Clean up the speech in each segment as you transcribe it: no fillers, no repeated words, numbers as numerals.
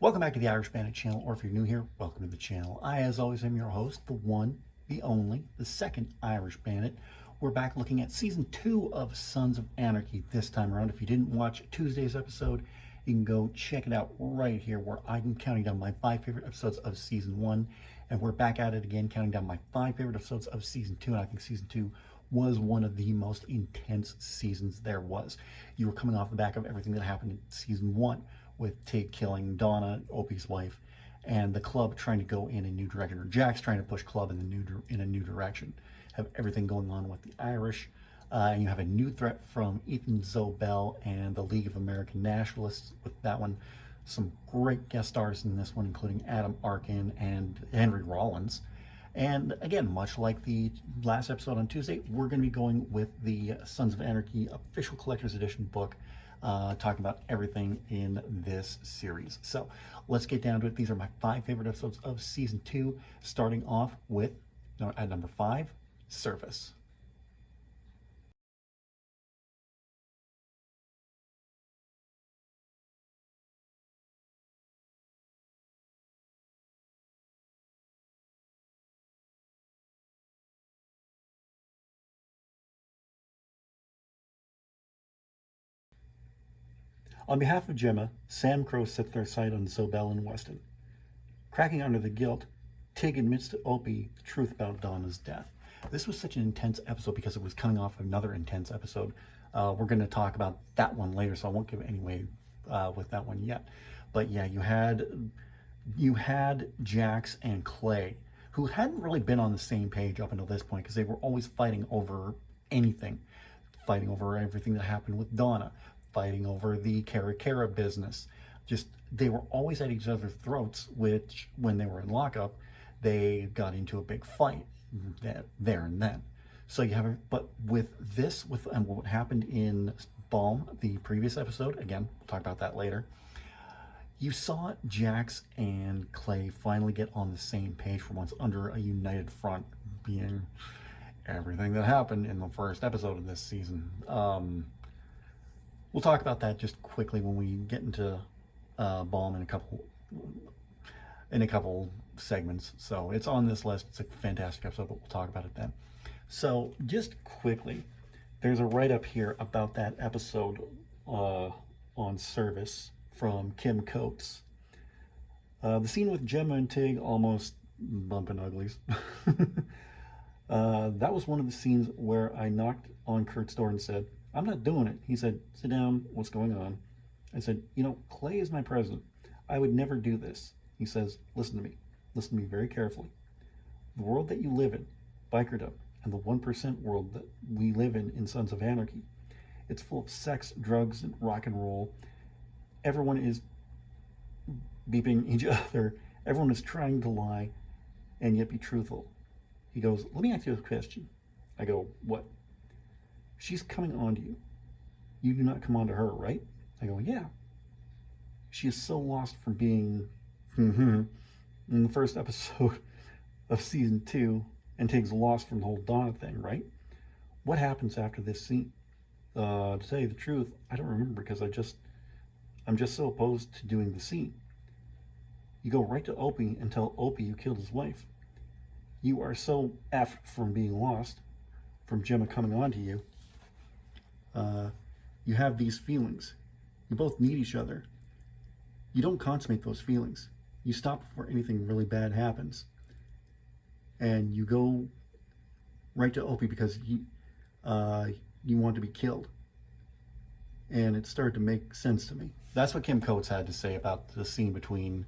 Welcome back to the Irish Bandit channel, or if you're new here, welcome to the channel. I, as always, am your host, the one, the only, the second Irish Bandit. We're back looking at Season 2 of Sons of Anarchy this time around. If you didn't watch Tuesday's episode, you can go check it out right here where I'm counting down my 5 favorite episodes of Season 1. And we're back at it again, counting down my 5 favorite episodes of Season 2. And I think Season 2 was one of the most intense seasons there was. You were coming off the back of everything that happened in Season 1, with Tig killing Donna, Opie's wife, and the club trying to go in a new direction, or Jack's trying to push club in a new direction. Have everything going on with the Irish. You have a new threat from Ethan Zobel and the League of American Nationalists with that one. Some great guest stars in this one, including Adam Arkin and Henry Rollins. And again, much like the last episode on Tuesday, we're going to be going with the Sons of Anarchy official collector's edition book, talking about everything in this series. So let's get down to it. These are my 5 favorite episodes of Season 2, starting off with, at number 5, Service. On behalf of Gemma, Sam Crow sets their sight on Zobel and Weston. Cracking under the guilt, Tig admits to Opie the truth about Donna's death. This was such an intense episode because it was coming off another intense episode. We're going to talk about that one later, so I won't give any away with that one yet. But yeah, you had Jax and Clay, who hadn't really been on the same page up until this point because they were always fighting over anything, fighting over everything that happened with Donna, fighting over the Cara business. Just, they were always at each other's throats, which, when they were in lockup, they got into a big fight there and then. So you have, but with this, and what happened in Balm, the previous episode, again, we'll talk about that later, you saw Jax and Clay finally get on the same page for once under a united front, being everything that happened in the first episode of this season. We'll talk about that just quickly when we get into Balm in a couple segments. So it's on this list. It's a fantastic episode, but we'll talk about it then. So just quickly, there's a write-up here about that episode on Service from Kim Coates. The scene with Gemma and Tig almost bumping uglies. That was one of the scenes where I knocked on Kurt's door and said, "I'm not doing it." He said, "Sit down, what's going on?" I said, "Clay is my president. I would never do this." He says, "Listen to me. Listen to me very carefully. The world that you live in, bikerdom, and the 1% world that we live in Sons of Anarchy, it's full of sex, drugs, and rock and roll. Everyone is beeping each other. Everyone is trying to lie and yet be truthful." He goes, "Let me ask you a question." I go, "What?" "She's coming on to you. You do not come on to her, right?" I go, "Yeah." "She is so lost from being in the first episode of Season 2, and Tig's lost from the whole Donna thing, right? What happens after this scene?" To tell you the truth, I don't remember because I'm just so opposed to doing the scene. You go right to Opie and tell Opie you killed his wife. You are so effed from being lost, from Gemma coming on to you. You have these feelings. You both need each other. You don't consummate those feelings. You stop before anything really bad happens. And you go right to Opie because you want to be killed. And it started to make sense to me. That's what Kim Coates had to say about the scene between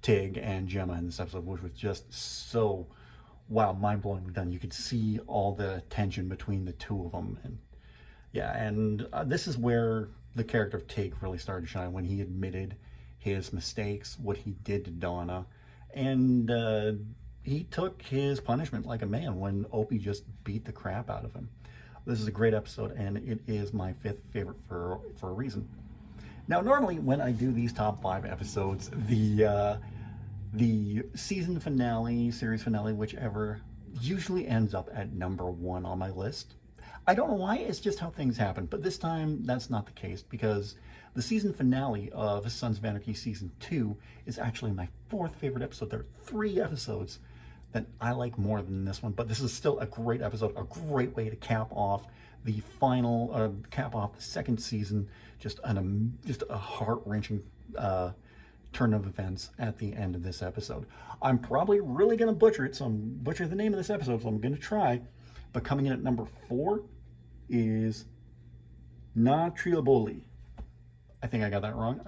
Tig and Gemma in this episode, which was just so, wow, mind-blowingly done. You could see all the tension between the two of them. And yeah, and this is where the character of Tig really started to shine, when he admitted his mistakes, what he did to Donna, and he took his punishment like a man when Opie just beat the crap out of him. This is a great episode, and it is my 5th favorite for a reason. Now, normally when I do these top 5 episodes, the season finale, series finale, whichever, usually ends up at number 1 on my list. I don't know why, it's just how things happen. But this time, that's not the case because the season finale of Sons of Anarchy Season 2 is actually my fourth favorite episode. There are three episodes that I like more than this one, but this is still a great episode, a great way to cap off the final, cap off the second season. Just a heart-wrenching turn of events at the end of this episode. I'm probably really going to butcher it, so I'm butcher the name of this episode, so I'm going to try. But coming in at number 4 is Na Triaboli. I think I got that wrong.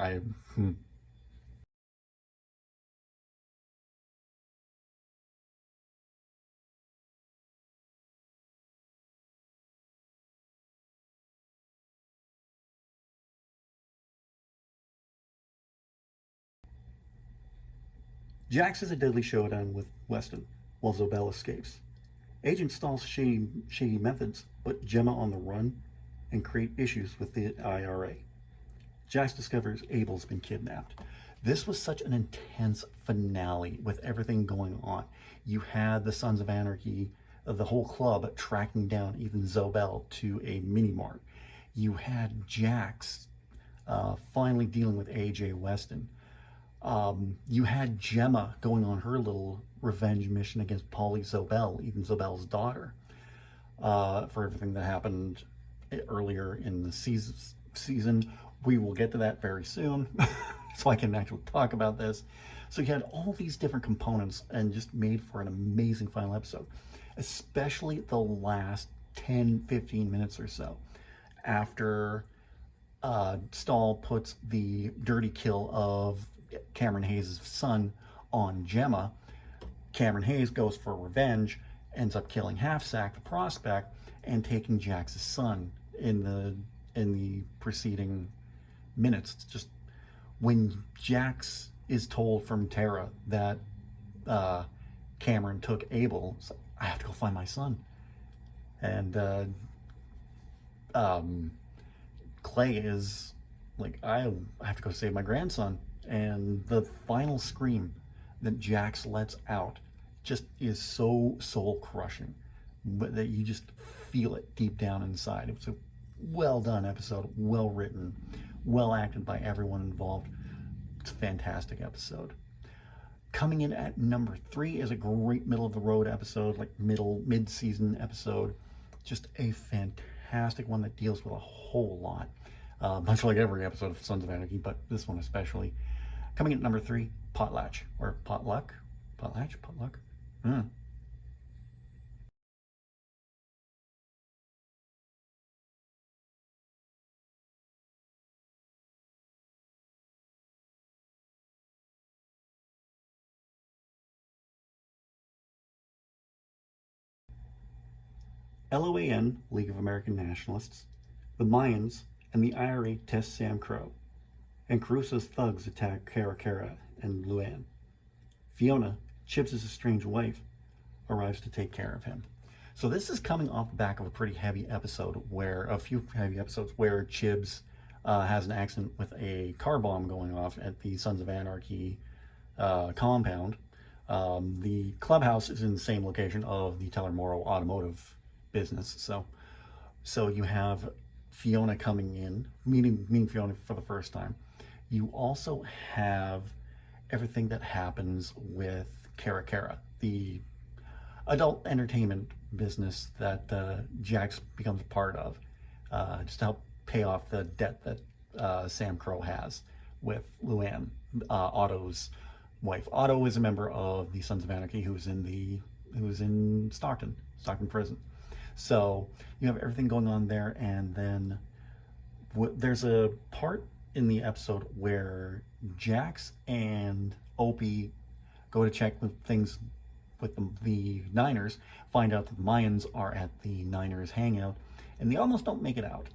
Jax has a deadly showdown with Weston while Zobel escapes. Agent stalls shady methods, put Gemma on the run and create issues with the IRA. Jax discovers Abel's been kidnapped. This was such an intense finale with everything going on. You had the Sons of Anarchy, the whole club, tracking down even Zobel to a mini mart. You had Jax finally dealing with AJ Weston. You had Gemma going on her little revenge mission against Polly Zobel, even Zobel's daughter, for everything that happened earlier in the season. We will get to that very soon, so I can actually talk about this. So you had all these different components and just made for an amazing final episode, especially the last 10-15 minutes or so after Stahl puts the dirty kill of Cameron Hayes' son on Gemma. Cameron Hayes goes for revenge, ends up killing Half-Sack, the prospect, and taking Jax's son in the preceding minutes. It's just when Jax is told from Tara that Cameron took Abel, it's like, I have to go find my son. And Clay is like, I have to go save my grandson. And the final scream that Jax lets out just is so soul crushing, but that you just feel it deep down inside. It was a well done episode, well written, well acted by everyone involved. It's a fantastic episode. Coming in at number 3 is a great middle of the road episode, like mid-season episode. Just a fantastic one that deals with a whole lot. Much like every episode of Sons of Anarchy, but this one especially. Coming in at number 3, Potlatch, or Potluck. Potluck? LOAN, League of American Nationalists, the Mayans, and the IRA test Sam Crow, and Caruso's thugs attack Kara and Luann. Fiona, Chips' estranged wife, arrives to take care of him. So this is coming off the back of a pretty heavy episode a few heavy episodes where Chibbs has an accident with a car bomb going off at the Sons of Anarchy compound. The clubhouse is in the same location of the Teller Morrow automotive business. So you have Fiona coming in, meeting Fiona for the first time. You also have everything that happens with Kara, the adult entertainment business that Jax becomes a part of, just to help pay off the debt that Sam Crow has with Luann, Otto's wife. Otto is a member of the Sons of Anarchy who's in Stockton prison. So you have everything going on there, and then there's a part in the episode where Jax and Opie go to check with things with the Niners, find out that the Mayans are at the Niners hangout, and they almost don't make it out.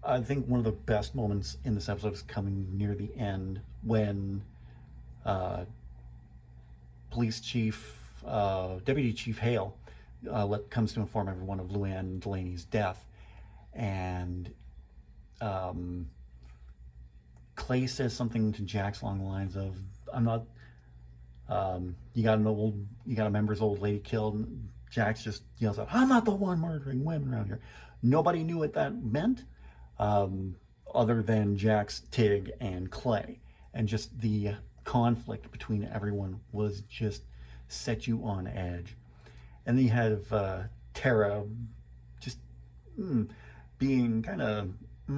I think one of the best moments in this episode is coming near the end when Deputy Chief Hale comes to inform everyone of Luann Delaney's death, and Clay says something to Jax along the lines of, "I'm not. You got a member's old lady killed." Jax just yells out, "I'm not the one murdering women around here." Nobody knew what that meant, um, other than Jax, Tig, and Clay. And just the conflict between everyone was just set you on edge. And then you have Tara just being kind of, I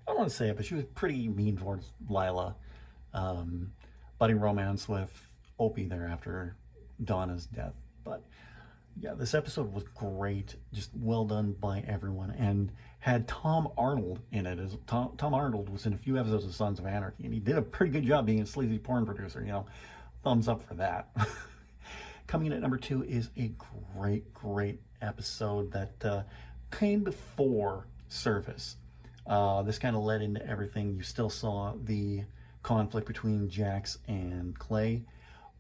don't want to say it, but she was pretty mean towards Lila. Budding romance with Opie there after Donna's death. But yeah, this episode was great, just well done by everyone, and had Tom Arnold in it. As Tom Arnold was in a few episodes of Sons of Anarchy, and he did a pretty good job being a sleazy porn producer. Thumbs up for that. Coming in at number 2 is a great episode that came before Service. This kind of led into everything. You still saw the conflict between Jax and Clay,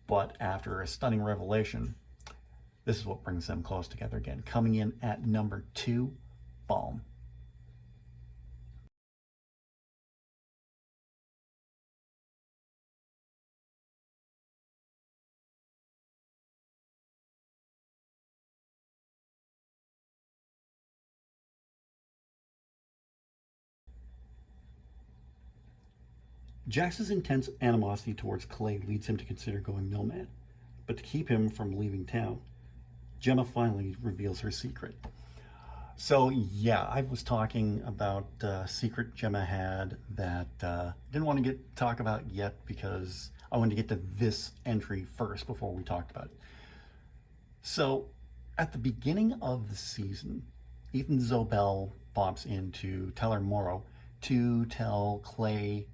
but after a stunning revelation, this is what brings them close together again. Coming in at number 2, Balm. Jax's intense animosity towards Clay leads him to consider going nomad, but to keep him from leaving town, Gemma finally reveals her secret. So yeah, I was talking about secret Gemma had that didn't want to talk about yet because I wanted to get to this entry first before we talked about it. So at the beginning of the season, Ethan Zobel pops in to tell her Morrow to tell Clay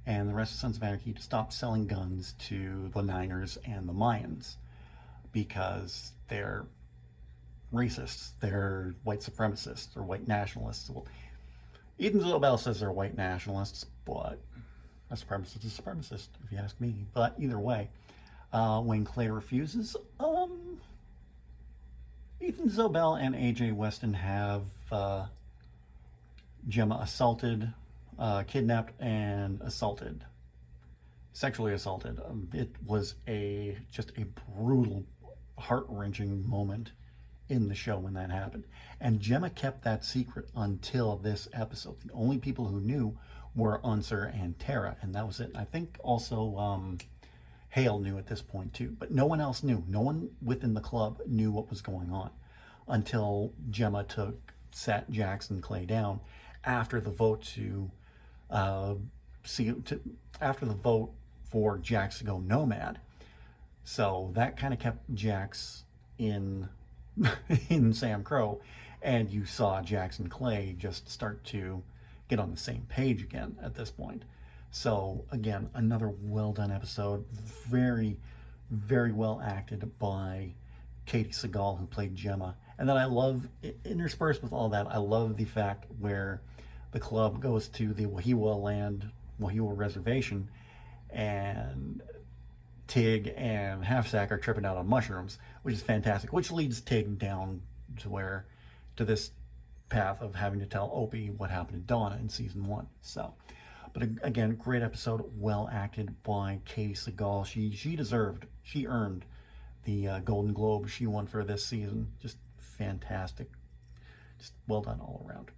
and the rest of Sons of Anarchy to stop selling guns to the Niners and the Mayans because they're racists, they're white supremacists or white nationalists. Well, Ethan Zobel says they're white nationalists, but a supremacist is a supremacist, if you ask me. But either way, when Clay refuses, Ethan Zobel and AJ Weston have Gemma assaulted, kidnapped, and assaulted, sexually assaulted. It was just a brutal, heart-wrenching moment in the show when that happened. And Gemma kept that secret until this episode. The only people who knew were Unser and Tara, and that was it. I think also Hale knew at this point too, but no one else knew. No one within the club knew what was going on until Gemma sat Jax and Clay down after the vote after the vote for Jax to go nomad. So that kind of kept Jax in in Sam Crow, and you saw Jax and Clay just start to get on the same page again at this point. So again, another well done episode, very well acted by Katie Seagal, who played Gemma. And then I love, interspersed with all that, I love the fact where the club goes to the Wahiwa Reservation, and Tig and Halfsack are tripping out on mushrooms, which is fantastic, which leads Tig down to this path of having to tell Opie what happened to Donna in season 1. So, but again, great episode, well acted by Katie Seagal. She earned the Golden Globe she won for this season. Just fantastic, just well done all around.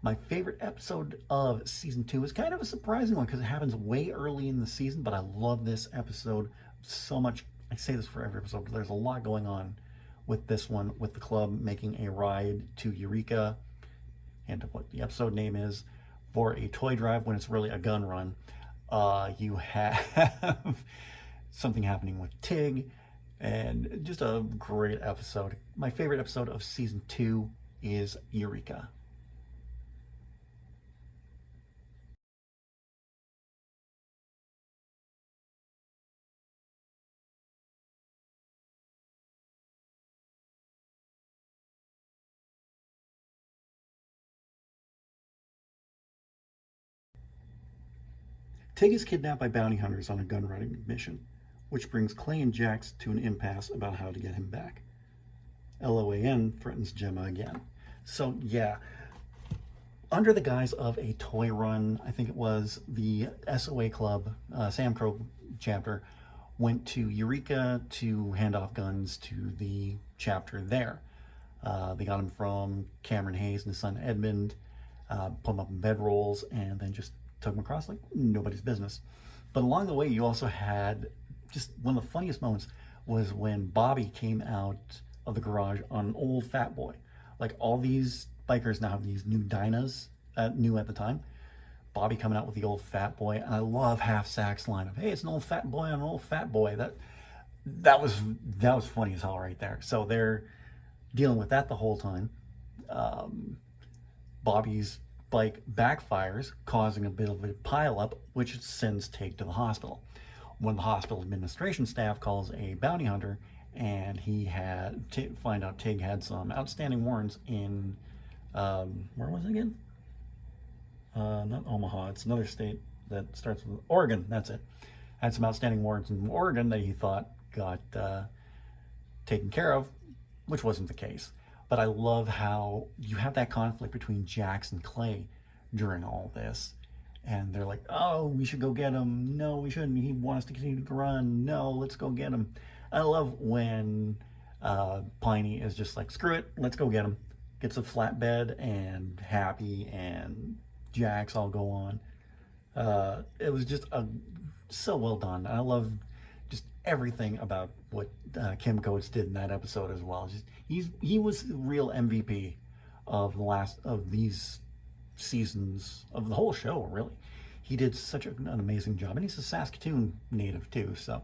My favorite episode of season 2 is kind of a surprising one because it happens way early in the season, but I love this episode so much. I say this for every episode, but there's a lot going on with this one, with the club making a ride to Eureka, and what the episode name is, for a toy drive when it's really a gun run. You have something happening with Tig, and just a great episode. My favorite episode of season 2 is Eureka. Tig is kidnapped by bounty hunters on a gun running mission, which brings Clay and Jax to an impasse about how to get him back. LOAN threatens Gemma again. So yeah, under the guise of a toy run, I think it was the SOA Club, Sam Crow chapter, went to Eureka to hand off guns to the chapter there. They got him from Cameron Hayes and his son Edmund, put him up in bedrolls, and then just took him across like nobody's business. But along the way, you also had just one of the funniest moments was when Bobby came out of the garage on an old Fat Boy. Like all these bikers now have these new Dynas, new at the time. Bobby coming out with the old Fat Boy, and I love Half Sack's line of, "Hey, it's an old Fat Boy on an old Fat Boy." That was funny as hell right there. So they're dealing with that the whole time. Bobby's bike backfires, causing a bit of a pileup, which sends Tig to the hospital. When the hospital administration staff calls a bounty hunter, and he had to find out Tig had some outstanding warrants in where was it again? Not Omaha. It's another state that starts with Oregon. That's it. Had some outstanding warrants in Oregon that he thought got taken care of, which wasn't the case. But I love how you have that conflict between Jax and Clay during all this. And they're like, "Oh, we should go get him. No, we shouldn't. He wants to continue to run. No, let's go get him." I love when Piney is just like, "Screw it, let's go get him." Gets a flatbed and Happy and Jax all go on. It was just so well done. I love just everything about what Kim Coates did in that episode as well. Just he was the real MVP of the last of these seasons of the whole show. Really, he did such an amazing job, and he's a Saskatoon native too. So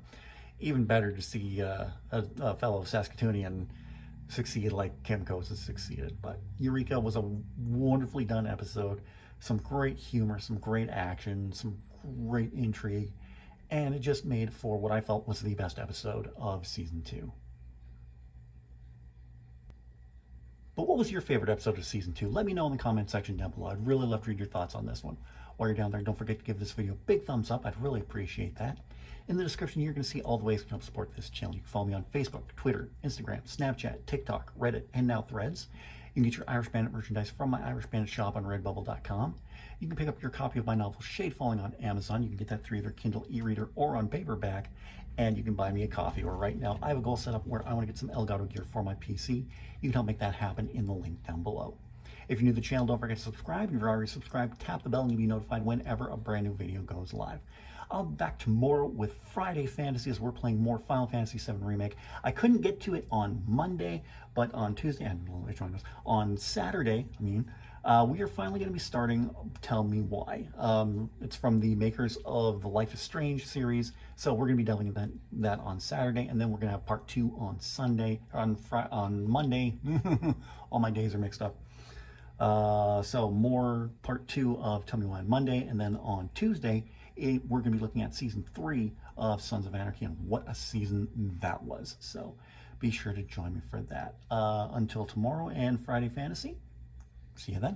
even better to see a fellow Saskatoonian succeed like Kim Coates has succeeded. But Eureka was a wonderfully done episode. Some great humor, some great action, some great intrigue, and it just made for what I felt was the best episode of season 2. But what was your favorite episode of season 2? Let me know in the comment section down below. I'd really love to read your thoughts on this one. While you're down there, don't forget to give this video a big thumbs up. I'd really appreciate that. In the description, you're going to see all the ways you can help support this channel. You can follow me on Facebook, Twitter, Instagram, Snapchat, TikTok, Reddit, and now Threads. You can get your Irish Bandit merchandise from my Irish Bandit shop on redbubble.com. You can pick up your copy of my novel Shade Falling on Amazon. You can get that through either Kindle e-reader or on paperback. And you can buy me a coffee. Or right now, I have a goal set up where I want to get some Elgato gear for my PC. You can help make that happen in the link down below. If you're new to the channel, don't forget to subscribe. If you're already subscribed, tap the bell and you'll be notified whenever a brand new video goes live. I'll be back tomorrow with Friday Fantasy as we're playing more Final Fantasy VII Remake. I couldn't get to it on Monday, but on Tuesday, and on Saturday, we are finally going to be starting Tell Me Why. It's from the makers of the Life is Strange series, so we're going to be delving into that on Saturday, and then we're going to have part 2 on Sunday, on Monday. All my days are mixed up. So more part 2 of Tell Me Why on Monday, and then on Tuesday, we're going to be looking at season 3 of Sons of Anarchy, and what a season that was. So be sure to join me for that. Until tomorrow and Friday Fantasy, see you then.